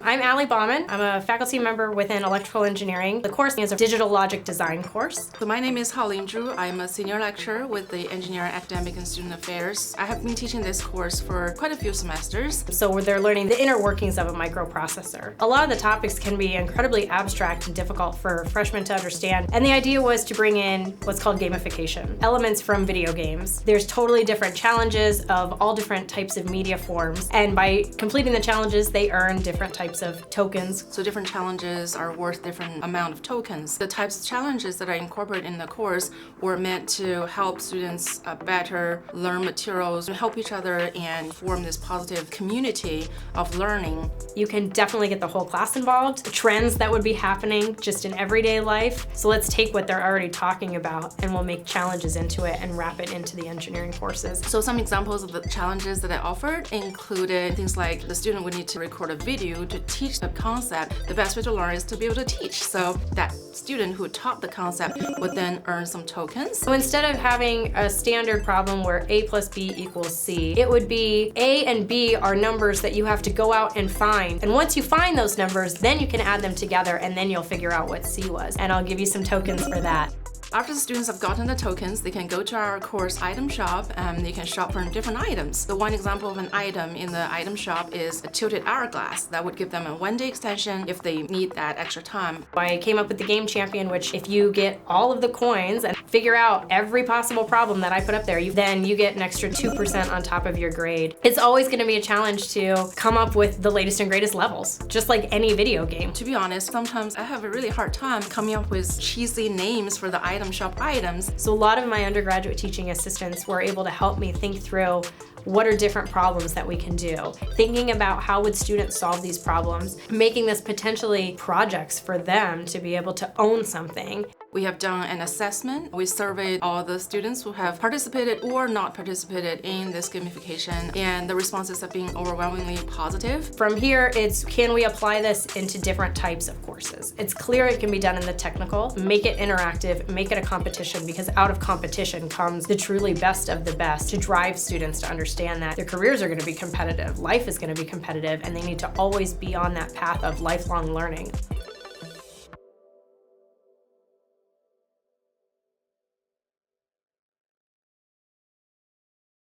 I'm Ali Baumann. I'm a faculty member within electrical engineering. The course is a digital logic design course. So my name is Haolin. I'm a senior lecturer with the Engineering Academic and Student Affairs. I have been teaching this course for quite a few semesters. So they're learning the inner workings of a microprocessor. A lot of the topics can be incredibly abstract and difficult for freshmen to understand. And the idea was to bring in what's called gamification, elements from video games. There's totally different challenges of all different types of media forms. And by completing the challenges, they earn different types of tokens. So different challenges are worth different amount of tokens. The types of challenges that I incorporate in the course were meant to help students better learn materials, help each other, and form this positive community of learning. You can definitely get the whole class involved, trends that would be happening just in everyday life. So let's take what they're already talking about and we'll make challenges into it and wrap it into the engineering courses. So some examples of the challenges that I offered included things like the student would need to record a video to teach the concept. The best way to learn is to be able to teach. So that student who taught the concept would then earn some tokens. So instead of having a standard problem where A plus B equals C, it would be A and B are numbers that you have to go out and find. And once you find those numbers, then you can add them together and then you'll figure out what C was. And I'll give you some tokens for that. After the students have gotten the tokens, they can go to our course item shop and they can shop for different items. The one example of an item in the item shop is a tilted hourglass. That would give them a one-day extension if they need that extra time. I came up with the game champion, which if you get all of the coins and figure out every possible problem that I put up there, then you get an extra 2% on top of your grade. It's always going to be a challenge to come up with the latest and greatest levels, just like any video game. To be honest, sometimes I have a really hard time coming up with cheesy names for the item shop items. So a lot of my undergraduate teaching assistants were able to help me think through what are different problems that we can do. Thinking about how would students solve these problems, making this potentially projects for them to be able to own something. We have done an assessment. We surveyed all the students who have participated or not participated in this gamification, and the responses have been overwhelmingly positive. From here, it's can we apply this into different types of courses? It's clear it can be done in the technical, make it interactive, make it a competition, because out of competition comes the truly best of the best to drive students to understand that their careers are going to be competitive, life is going to be competitive, and they need to always be on that path of lifelong learning.